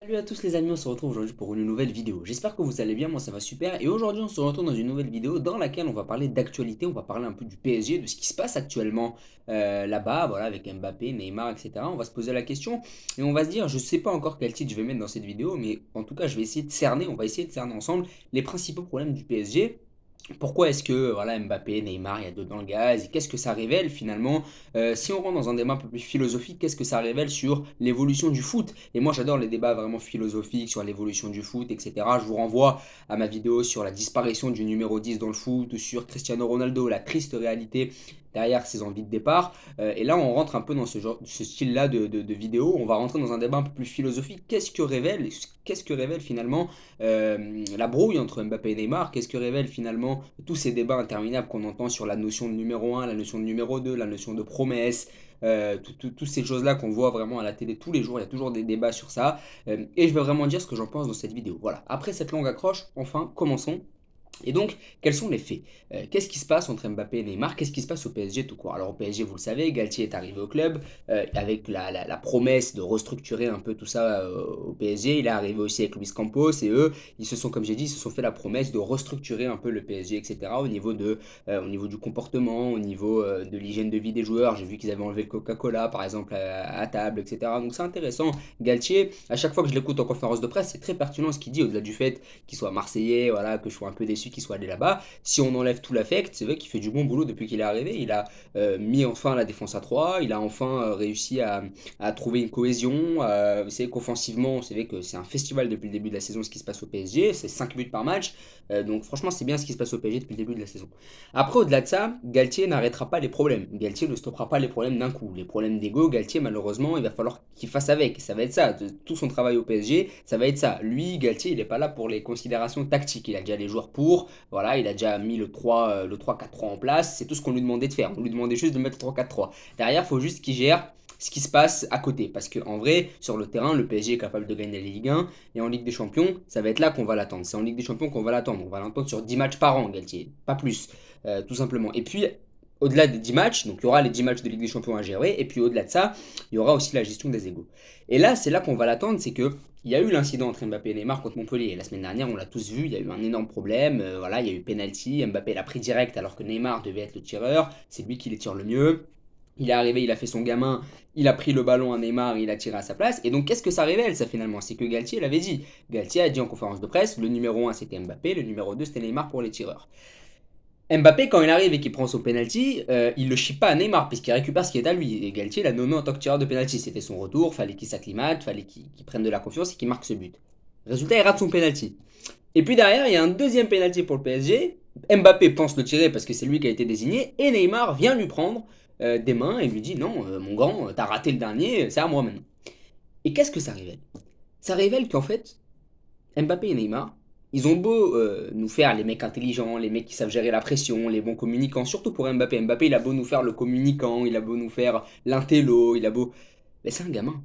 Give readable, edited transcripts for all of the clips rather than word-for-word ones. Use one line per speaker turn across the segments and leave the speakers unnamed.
Salut à tous les amis, on se retrouve aujourd'hui pour une nouvelle vidéo. J'espère que vous allez bien, moi ça va super. Et aujourd'hui on se retrouve dans une nouvelle vidéo dans laquelle on va parler d'actualité, on va parler un peu du PSG, de ce qui se passe actuellement là-bas, voilà, avec Mbappé, Neymar, etc. On va se poser la question et on va se dire, je sais pas encore quel titre je vais mettre dans cette vidéo, mais en tout cas je vais essayer de cerner, on va essayer de cerner ensemble les principaux problèmes du PSG. Pourquoi est-ce que voilà, Mbappé, Neymar, il y a deux dans le gaz? Et qu'est-ce que ça révèle finalement? Si on rentre dans un débat un peu plus philosophique, qu'est-ce que ça révèle sur l'évolution du foot? Et moi j'adore les débats vraiment philosophiques sur l'évolution du foot, etc. Je vous renvoie à ma vidéo sur la disparition du numéro 10 dans le foot, ou sur Cristiano Ronaldo, la triste réalité derrière ses envies de départ. Et là on rentre un peu dans ce style-là de vidéo. On va rentrer dans un débat un peu plus philosophique. Qu'est-ce que révèle finalement la brouille entre Mbappé et Neymar? Qu'est-ce que révèle finalement tous ces débats interminables qu'on entend sur la notion de numéro un, la notion de numéro 2, la notion de promesse, toutes ces choses-là qu'on voit vraiment à la télé tous les jours, il y a toujours des débats sur ça, et je vais vraiment dire ce que j'en pense dans cette vidéo. Voilà, après cette longue accroche, enfin, commençons. Et donc, quels sont les faits? Qu'est-ce qui se passe entre Mbappé et Neymar? Qu'est-ce qui se passe au PSG tout court? Alors au PSG, vous le savez, Galtier est arrivé au club avec la promesse de restructurer un peu tout ça au PSG. Il est arrivé aussi avec Luis Campos et eux, ils se sont, comme j'ai dit, ils se sont fait la promesse de restructurer un peu le PSG, etc. Au niveau du comportement, au niveau de l'hygiène de vie des joueurs. J'ai vu qu'ils avaient enlevé le Coca-Cola, par exemple, à table, etc. Donc c'est intéressant. Galtier, à chaque fois que je l'écoute en conférence de presse, c'est très pertinent ce qu'il dit, au-delà du fait qu'il soit marseillais, voilà, que je sois un peu déçu qu'il soit allé là-bas. Si on enlève tout l'affect, c'est vrai qu'il fait du bon boulot depuis qu'il est arrivé. Il a mis enfin la défense à 3, il a enfin réussi à trouver une cohésion. Vous savez qu'offensivement, c'est vrai que c'est un festival depuis le début de la saison ce qui se passe au PSG, c'est 5 buts par match. Donc franchement, c'est bien ce qui se passe au PSG depuis le début de la saison. Après, au-delà de ça, Galtier n'arrêtera pas les problèmes. Galtier ne stoppera pas les problèmes d'un coup. Les problèmes d'ego, Galtier, malheureusement, il va falloir qu'il fasse avec. Ça va être ça. Tout son travail au PSG, ça va être ça. Lui, Galtier, il n'est pas là pour les considérations tactiques. Il a déjà les joueurs pour. Voilà, il a déjà mis le 3-4-3 en place. C'est tout ce qu'on lui demandait de faire. On lui demandait juste de mettre le 3-4-3. Derrière, il faut juste qu'il gère ce qui se passe à côté. Parce qu'en vrai, sur le terrain, le PSG est capable de gagner la Ligue 1. Et en Ligue des Champions, ça va être là qu'on va l'attendre. C'est en Ligue des Champions qu'on va l'attendre. On va l'attendre sur 10 matchs par an, Galtier. Pas plus. Tout simplement. Et puis, au-delà des 10 matchs, donc il y aura les 10 matchs de Ligue des Champions à gérer, et puis au-delà de ça, il y aura aussi la gestion des égos. Et là, c'est là qu'on va l'attendre, c'est que il y a eu l'incident entre Mbappé et Neymar contre Montpellier. Et la semaine dernière, on l'a tous vu, il y a eu un énorme problème. Voilà, il y a eu penalty, Mbappé l'a pris direct alors que Neymar devait être le tireur. C'est lui qui les tire le mieux. Il est arrivé, il a fait son gamin, il a pris le ballon à Neymar, il a tiré à sa place. Et donc, qu'est-ce que ça révèle, ça finalement? C'est que Galtier l'avait dit. Galtier a dit en conférence de presse, le numéro un c'était Mbappé, le numéro 2 c'était Neymar pour les tireurs. Mbappé, quand il arrive et qu'il prend son penalty, il le chie pas à Neymar puisqu'il récupère ce qui est à lui. Et Galtier l'a nommé en tant que tireur de penalty. C'était son retour, fallait qu'il s'acclimate, fallait qu'il prenne de la confiance et qu'il marque ce but. Résultat, il rate son penalty. Et puis derrière, il y a un deuxième penalty pour le PSG. Mbappé pense le tirer parce que c'est lui qui a été désigné et Neymar vient lui prendre des mains et lui dit non, mon grand, t'as raté le dernier, c'est à moi maintenant. Et qu'est-ce que ça révèle? Ça révèle qu'en fait, Mbappé et Neymar, ils ont beau nous faire les mecs intelligents, les mecs qui savent gérer la pression, les bons communicants, surtout pour Mbappé. Mbappé, il a beau nous faire le communicant, il a beau nous faire l'intello, il a beau. Mais c'est un gamin.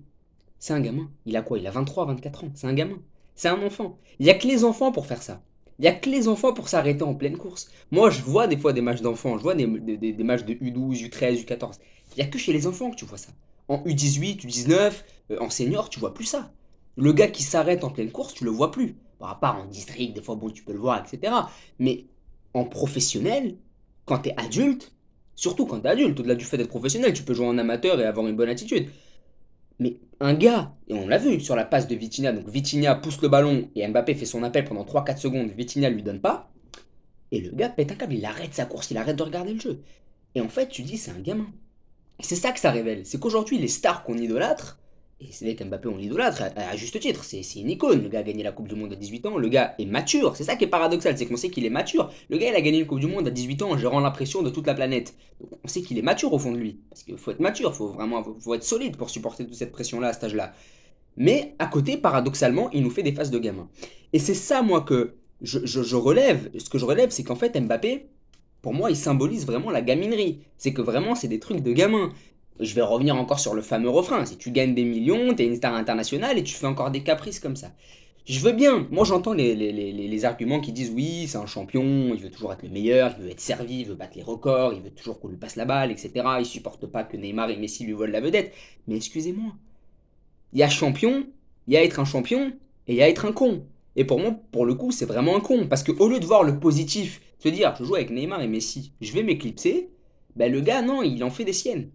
C'est un gamin. Il a quoi? Il a 23, 24 ans. C'est un gamin. C'est un enfant. Il n'y a que les enfants pour faire ça. Il n'y a que les enfants pour s'arrêter en pleine course. Moi, je vois des fois des matchs d'enfants, je vois des matchs de U12, U13, U14. Il n'y a que chez les enfants que tu vois ça. En U18, U19, en senior, tu vois plus ça. Le gars qui s'arrête en pleine course, tu le vois plus. Bon, à part en district, des fois, bon, tu peux le voir, etc. Mais en professionnel, quand tu es adulte, surtout quand tu es adulte, au-delà du fait d'être professionnel, tu peux jouer en amateur et avoir une bonne attitude. Mais un gars, et on l'a vu sur la passe de Vitinha, donc Vitinha pousse le ballon et Mbappé fait son appel pendant 3-4 secondes, Vitinha lui donne pas, et le gars pète un câble, il arrête sa course, il arrête de regarder le jeu. Et en fait, tu dis, c'est un gamin. Et c'est ça que ça révèle, c'est qu'aujourd'hui, les stars qu'on idolâtre, et c'est vrai qu'Mbappé on l'idolâtre à juste titre, c'est une icône, le gars a gagné la Coupe du Monde à 18 ans, le gars est mature, c'est ça qui est paradoxal, c'est qu'on sait qu'il est mature. Le gars il a gagné une Coupe du Monde à 18 ans en gérant l'impression de toute la planète. Donc on sait qu'il est mature au fond de lui, parce qu'il faut être mature, faut être solide pour supporter toute cette pression-là à cet âge-là. Mais à côté, paradoxalement, il nous fait des faces de gamin. Et c'est ça, moi, que je relève. Ce que je relève, c'est qu'en fait, Mbappé, pour moi, il symbolise vraiment la gaminerie. C'est que vraiment, c'est des trucs de gamin. Je vais revenir encore sur le fameux refrain. Si tu gagnes des millions, t'es une star internationale et tu fais encore des caprices comme ça. Je veux bien. Moi, j'entends les arguments qui disent oui, c'est un champion, il veut toujours être le meilleur, il veut être servi, il veut battre les records, il veut toujours qu'on lui passe la balle, etc. Il supporte pas que Neymar et Messi lui volent la vedette. Mais excusez-moi, il y a champion Il y a être un champion et il y a être un con. Et pour moi, pour le coup, c'est vraiment un con. Parce qu'au lieu de voir le positif, se dire, je joue avec Neymar et Messi, je vais m'éclipser, ben le gars, non, il en fait des siennes.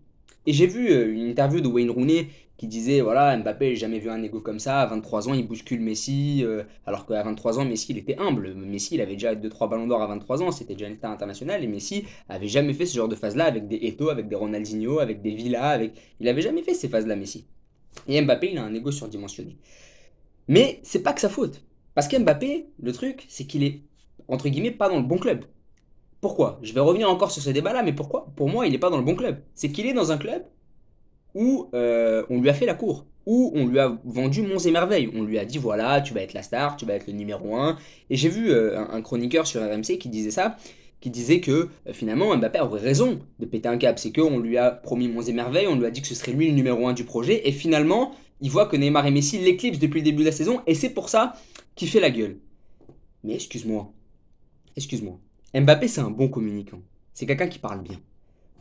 Et j'ai vu une interview de Wayne Rooney qui disait, voilà, Mbappé, j'ai jamais vu un ego comme ça, à 23 ans, il bouscule Messi, alors qu'à 23 ans, Messi, il était humble. Messi, il avait déjà 2-3 ballons d'or à 23 ans, c'était déjà une star internationale, et Messi avait jamais fait ce genre de phase-là avec des Eto'o, avec des Ronaldinho, avec des Villa, avec... Il avait jamais fait ces phases-là, Messi. Et Mbappé, il a un ego surdimensionné. Mais c'est pas que sa faute. Parce qu'Mbappé, le truc, c'est qu'il est, entre guillemets, pas dans le bon club. Pourquoi? Je vais revenir encore sur ce débat-là, mais pourquoi? Pour moi, il n'est pas dans le bon club. C'est qu'il est dans un club où on lui a fait la cour, où on lui a vendu monts et merveilles. On lui a dit, voilà, tu vas être la star, tu vas être le numéro un. Et j'ai vu un chroniqueur sur RMC qui disait ça, qui disait que finalement Mbappé aurait raison de péter un câble. C'est qu'on lui a promis monts et merveilles, on lui a dit que ce serait lui le numéro un du projet, et finalement, il voit que Neymar et Messi l'éclipsent depuis le début de la saison, et c'est pour ça qu'il fait la gueule. Mais excuse-moi. Mbappé, c'est un bon communicant. C'est quelqu'un qui parle bien.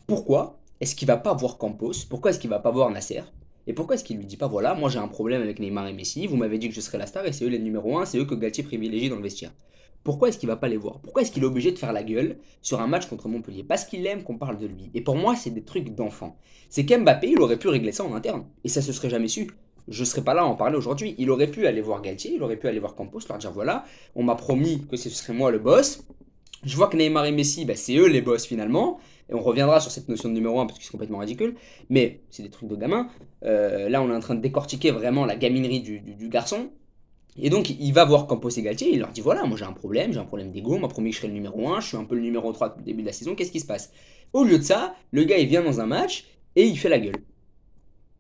Pourquoi est-ce qu'il va pas voir Campos? Pourquoi est-ce qu'il va pas voir Nasser? Et pourquoi est-ce qu'il lui dit pas, voilà, moi j'ai un problème avec Neymar et Messi, vous m'avez dit que je serais la star et c'est eux les numéros un, c'est eux que Galtier privilégie dans le vestiaire. Pourquoi est-ce qu'il va pas les voir? Pourquoi est-ce qu'il est obligé de faire la gueule sur un match contre Montpellier? Parce qu'il aime qu'on parle de lui. Et pour moi, c'est des trucs d'enfant. C'est qu'Mbappé, il aurait pu régler ça en interne. Et ça se serait jamais su. Je serais pas là à en parler aujourd'hui. Il aurait pu aller voir Galtier, il aurait pu aller voir Campos, leur dire, voilà, on m'a promis que ce serait moi le boss. Je vois que Neymar et Messi, bah, c'est eux les boss finalement. Et on reviendra sur cette notion de numéro un parce que c'est complètement ridicule. Mais c'est des trucs de gamin. Là, on est en train de décortiquer vraiment la gaminerie du garçon. Et donc, il va voir Campos et Galtier. Il leur dit, voilà, moi j'ai un problème d'ego. On m'a promis que je serais le numéro un. Je suis un peu le numéro 3 depuis le début de la saison. Qu'est-ce qui se passe? Au lieu de ça, le gars, il vient dans un match et il fait la gueule.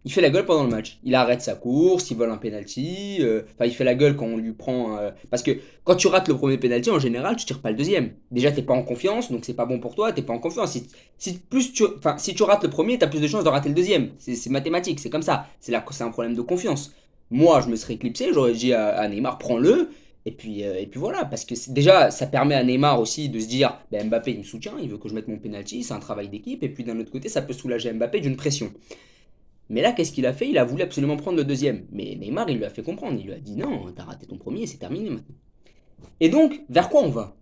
Il fait la gueule pendant le match. Il arrête sa course, il vole un penalty. Enfin, il fait la gueule quand on lui prend. Parce que quand tu rates le premier penalty, en général, tu tires pas le deuxième. Déjà, t'es pas en confiance, donc c'est pas bon pour toi. T'es pas en confiance. Si tu rates le premier, t'as plus de chances de rater le deuxième. C'est mathématique, c'est comme ça. C'est un problème de confiance. Moi, je me serais éclipsé. J'aurais dit à Neymar, prends-le. Et puis voilà, parce que déjà, ça permet à Neymar aussi de se dire, ben, Mbappé, il me soutient, il veut que je mette mon penalty, c'est un travail d'équipe. Et puis d'un autre côté, ça peut soulager Mbappé d'une pression. Mais là, qu'est-ce qu'il a fait? Il a voulu absolument prendre le deuxième. Mais Neymar, il lui a fait comprendre. Il lui a dit non, t'as raté ton premier, c'est terminé maintenant. Et donc, vers quoi on va?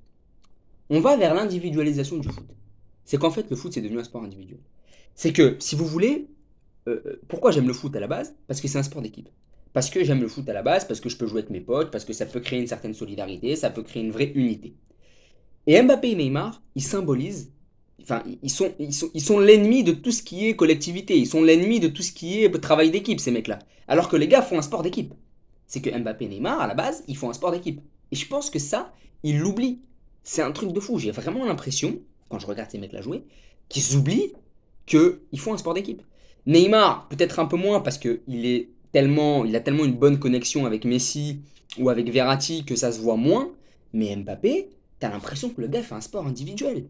On va vers l'individualisation du foot. C'est qu'en fait, le foot, c'est devenu un sport individuel. C'est que, si vous voulez, pourquoi j'aime le foot à la base? Parce que c'est un sport d'équipe. Parce que j'aime le foot à la base, parce que je peux jouer avec mes potes, parce que ça peut créer une certaine solidarité, ça peut créer une vraie unité. Et Mbappé et Neymar, ils symbolisent, enfin, ils sont l'ennemi de tout ce qui est collectivité, ils sont l'ennemi de tout ce qui est travail d'équipe, ces mecs-là. Alors que les gars font un sport d'équipe. C'est que Mbappé et Neymar, à la base, ils font un sport d'équipe. Et je pense que ça, ils l'oublient. C'est un truc de fou. J'ai vraiment l'impression, quand je regarde ces mecs-là jouer, qu'ils oublient qu'ils font un sport d'équipe. Neymar, peut-être un peu moins, parce il a tellement une bonne connexion avec Messi ou avec Verratti que ça se voit moins. Mais Mbappé, t'as l'impression que le gars fait un sport individuel.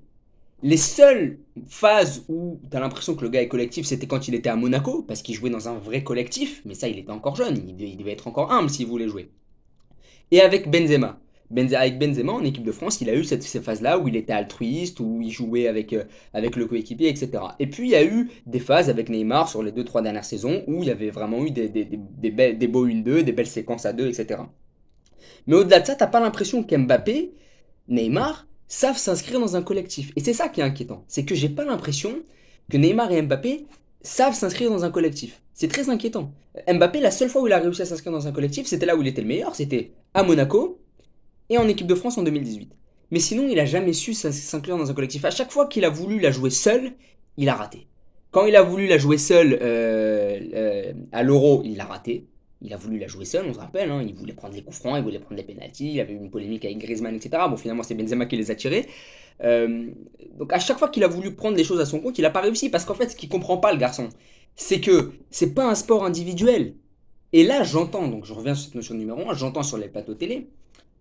Les seules phases où t'as l'impression que le gars est collectif, c'était quand il était à Monaco, parce qu'il jouait dans un vrai collectif, mais ça, il était encore jeune, il devait être encore humble s'il voulait jouer. Et avec Benzema. Avec Benzema, en équipe de France, il a eu ces phases-là où il était altruiste, où il jouait avec le coéquipier, etc. Et puis, il y a eu des phases avec Neymar sur les 2-3 dernières saisons où il y avait vraiment eu des beaux 1-2, des belles séquences à 2, etc. Mais au-delà de ça, t'as pas l'impression qu'Mbappé, Neymar, savent s'inscrire dans un collectif. Et c'est ça qui est inquiétant. C'est que j'ai pas l'impression que Neymar et Mbappé savent s'inscrire dans un collectif. C'est très inquiétant. Mbappé, la seule fois où il a réussi à s'inscrire dans un collectif, c'était là où il était le meilleur, c'était à Monaco et en équipe de France en 2018. Mais sinon, il a jamais su s'inclure dans un collectif. À chaque fois qu'il a voulu la jouer seul, il a raté. Quand il a voulu la jouer seul à l'Euro, il l'a raté. Il a voulu la jouer seul, on se rappelle, hein, il voulait prendre les coups francs, il voulait prendre les pénaltys, il y avait eu une polémique avec Griezmann, etc. Bon, finalement, c'est Benzema qui les a tirés. Euh, donc, à chaque fois qu'il a voulu prendre les choses à son compte, il n'a pas réussi. Parce qu'en fait, ce qu'il comprend pas, le garçon, c'est que c'est pas un sport individuel. Et là, j'entends, donc je reviens sur cette notion de numéro un, j'entends sur les plateaux télé,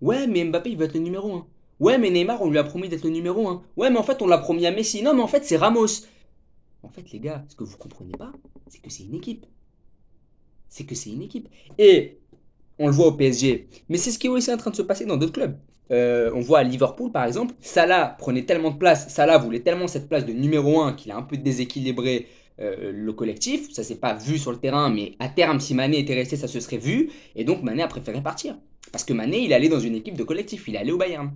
ouais, mais Mbappé, il veut être le numéro un. Ouais, mais Neymar, on lui a promis d'être le numéro un. Ouais, mais en fait, on l'a promis à Messi. Non, mais en fait, c'est Ramos. En fait, les gars, ce que vous comprenez pas, c'est que c'est une équipe. C'est que c'est une équipe. Et on le voit au PSG, mais c'est ce qui est aussi en train de se passer dans d'autres clubs. On voit à Liverpool par exemple, Salah prenait tellement de place, Salah voulait tellement cette place de numéro un qu'il a un peu déséquilibré le collectif. Ça s'est pas vu sur le terrain, mais à terme, si Mané était resté, ça se serait vu. Et donc Mané a préféré partir. Parce que Mané, il allait dans une équipe de collectif, il est allé au Bayern.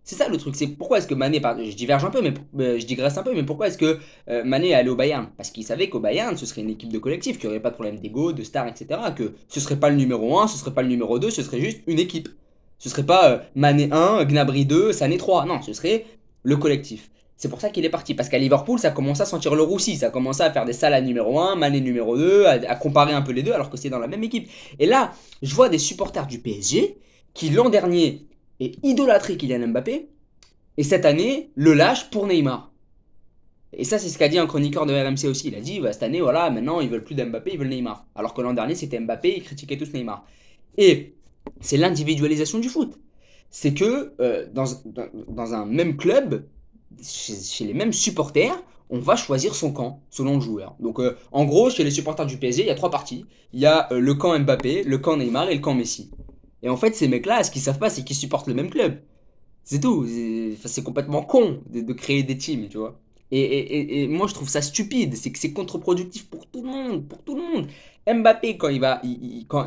C'est ça le truc, c'est pourquoi est-ce que Mané, je diverge un peu, mais je digresse un peu, mais pourquoi est-ce que Mané est allé au Bayern? Parce qu'il savait qu'au Bayern, ce serait une équipe de collectif, qu'il n'y aurait pas de problème d'ego, de star, etc. Que ce serait pas le numéro un, ce serait pas le numéro 2, ce serait juste une équipe. Ce serait pas Mané 1, Gnabry 2, Sané 3. Non, ce serait le collectif. C'est pour ça qu'il est parti. Parce qu'à Liverpool, ça commençait à sentir le roussi. Ça commençait à faire des Salah numéro 1, Mané numéro 2, à comparer un peu les deux, alors que c'est dans la même équipe. Et là, je vois des supporters du PSG qui, l'an dernier, est idolâtré Kylian Mbappé, et cette année, le lâche pour Neymar. Et ça, c'est ce qu'a dit un chroniqueur de RMC aussi. Il a dit, bah, cette année, voilà, maintenant, ils veulent plus d'Mbappé, ils veulent Neymar. Alors que l'an dernier, c'était Mbappé, ils critiquaient tous Neymar. Et c'est l'individualisation du foot. C'est que dans un même club, chez les mêmes supporters, on va choisir son camp selon le joueur. Donc en gros, chez les supporters du PSG, il y a trois parties. Il y a le camp Mbappé, le camp Neymar et le camp Messi. Et en fait, ces mecs-là, ce qu'ils savent pas, c'est qu'ils supportent le même club. C'est tout. C'est complètement con de créer des teams, tu vois. Et moi, je trouve ça stupide. C'est que c'est contre-productif pour tout le monde. Pour tout le monde. Mbappé, quand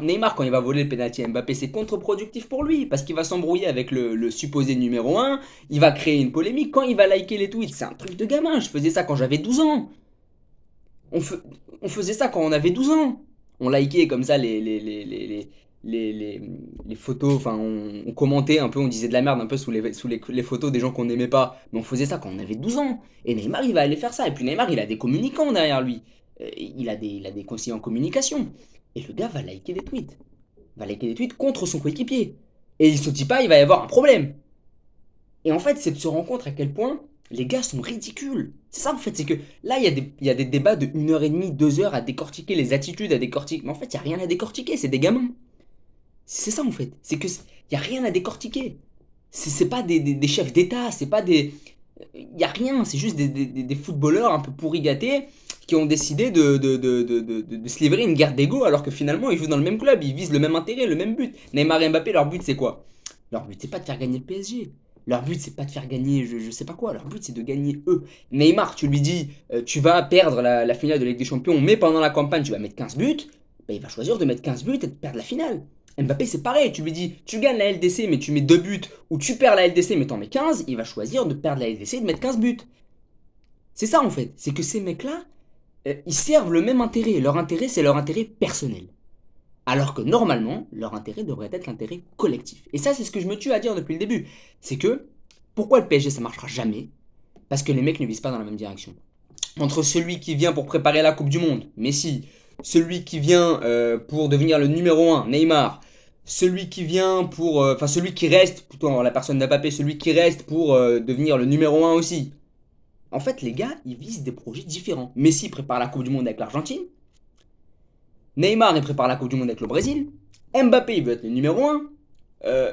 Neymar, quand il va voler le penalty à Mbappé, c'est contre-productif pour lui. Parce qu'il va s'embrouiller avec le supposé numéro un. Il va créer une polémique. Quand il va liker les tweets, c'est un truc de gamin. Je faisais ça quand j'avais 12 ans. On, fe- on faisait ça quand on avait 12 ans. On likait comme ça les, les, les photos, enfin on commentait un peu, on disait de la merde un peu sous les photos des gens qu'on n'aimait pas. Mais on faisait ça quand on avait 12 ans. Et Neymar, il va aller faire ça. Et puis Neymar, il a des communicants derrière lui. Il a des conseillers en communication. Et le gars va liker des tweets. Va liker des tweets contre son coéquipier. Et il se dit pas, il va y avoir un problème. Et en fait, c'est de se rendre compte à quel point les gars sont ridicules. C'est ça en fait, c'est que là, il y a des débats de 1 heure et demie, 2 heures à décortiquer les attitudes, à décortiquer. Mais en fait, il n'y a rien à décortiquer, c'est des gamins. C'est ça en fait, c'est que il n'y a rien à décortiquer. C'est pas des chefs d'État, c'est pas des. Il n'y a rien, c'est juste des footballeurs un peu pourri gâtés qui ont décidé de se livrer une guerre d'ego alors que finalement ils jouent dans le même club, ils visent le même intérêt, le même but. Neymar et Mbappé, leur but c'est quoi? Leur but c'est pas de faire gagner le PSG. Leur but c'est pas de faire gagner je sais pas quoi, leur but c'est de gagner eux. Neymar, tu lui dis tu vas perdre la finale de Ligue des Champions, mais pendant la campagne tu vas mettre 15 buts, bah, il va choisir de mettre 15 buts et de perdre la finale. Mbappé, c'est pareil, tu lui dis tu gagnes la LDC mais tu mets 2 buts, ou tu perds la LDC mais t'en mets 15, il va choisir de perdre la LDC et de mettre 15 buts. C'est ça en fait, c'est que ces mecs-là, ils servent le même intérêt. Leur intérêt, c'est leur intérêt personnel. Alors que normalement, leur intérêt devrait être l'intérêt collectif. Et ça, c'est ce que je me tue à dire depuis le début. C'est que, pourquoi le PSG, ça marchera jamais? Parce que les mecs ne visent pas dans la même direction. Entre celui qui vient pour préparer la Coupe du Monde, Messi, celui qui vient pour devenir le numéro un, Neymar, celui qui vient pour... Enfin, celui qui reste, plutôt la personne d'Mbappé, celui qui reste pour devenir le numéro un aussi. En fait, les gars, ils visent des projets différents. Messi prépare la Coupe du Monde avec l'Argentine. Neymar, il prépare la Coupe du Monde avec le Brésil. Mbappé, il veut être le numéro un. Euh,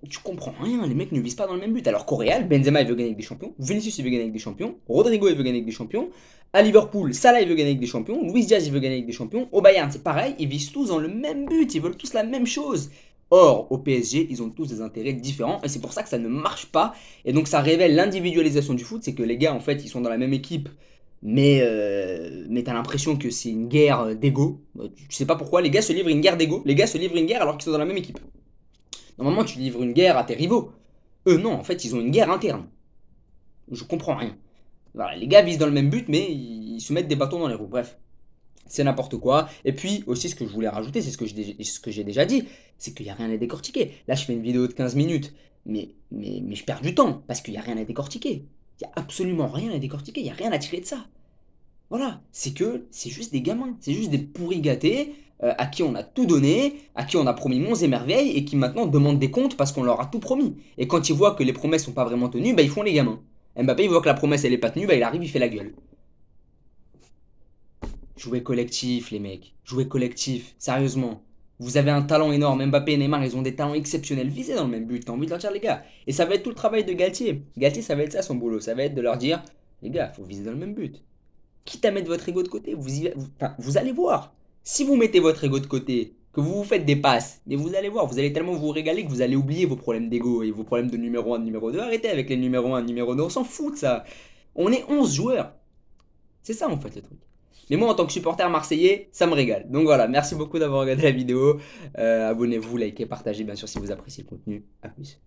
Tu comprends rien, les mecs ne visent pas dans le même but. Alors qu'au Real, Benzema, il veut gagner avec des champions. Vinicius, il veut gagner avec des champions. Rodrigo, il veut gagner avec des champions. À Liverpool, Salah, il veut gagner avec des champions. Luis Diaz, il veut gagner avec des champions. Au Bayern, c'est pareil, ils visent tous dans le même but. Ils veulent tous la même chose. Or, au PSG, ils ont tous des intérêts différents et c'est pour ça que ça ne marche pas. Et donc, ça révèle l'individualisation du foot. C'est que les gars, en fait, ils sont dans la même équipe, mais t'as l'impression que c'est une guerre d'ego. Tu sais pas pourquoi, les gars se livrent une guerre d'ego. Les gars se livrent une guerre alors qu'ils sont dans la même équipe. Normalement, tu livres une guerre à tes rivaux. Eux, non, en fait, ils ont une guerre interne. Je comprends rien. Voilà, les gars visent dans le même but, mais ils se mettent des bâtons dans les roues. Bref, c'est n'importe quoi. Et puis, aussi, ce que je voulais rajouter, c'est ce que j'ai déjà dit, c'est qu'il n'y a rien à décortiquer. Là, je fais une vidéo de 15 minutes, mais je perds du temps, parce qu'il n'y a rien à décortiquer. Il n'y a absolument rien à décortiquer, il n'y a rien à tirer de ça. Voilà, c'est que c'est juste des gamins, c'est juste des pourris gâtés à qui on a tout donné, à qui on a promis monts et merveilles et qui maintenant demandent des comptes parce qu'on leur a tout promis. Et quand ils voient que les promesses sont pas vraiment tenues, bah ils font les gamins. Mbappé il voit que la promesse elle est pas tenue, bah il arrive, il fait la gueule. Jouez collectif les mecs, jouez collectif, sérieusement. Vous avez un talent énorme, Mbappé et Neymar ils ont des talents exceptionnels, visez dans le même but, t'as envie de leur dire les gars. Et ça va être tout le travail de Galtier. Galtier ça va être ça son boulot, ça va être de leur dire les gars, faut viser dans le même but. Quitte à mettre votre ego de côté, vous allez voir. Si vous mettez votre ego de côté, que vous vous faites des passes, mais vous allez voir, vous allez tellement vous régaler que vous allez oublier vos problèmes d'ego et vos problèmes de numéro un, de numéro 2. Arrêtez avec les numéro un, numéro 2, on s'en fout de ça. On est 11 joueurs. C'est ça en fait le truc. Mais moi, en tant que supporter marseillais, ça me régale. Donc voilà, merci beaucoup d'avoir regardé la vidéo. Abonnez-vous, likez, partagez bien sûr si vous appréciez le contenu. À plus.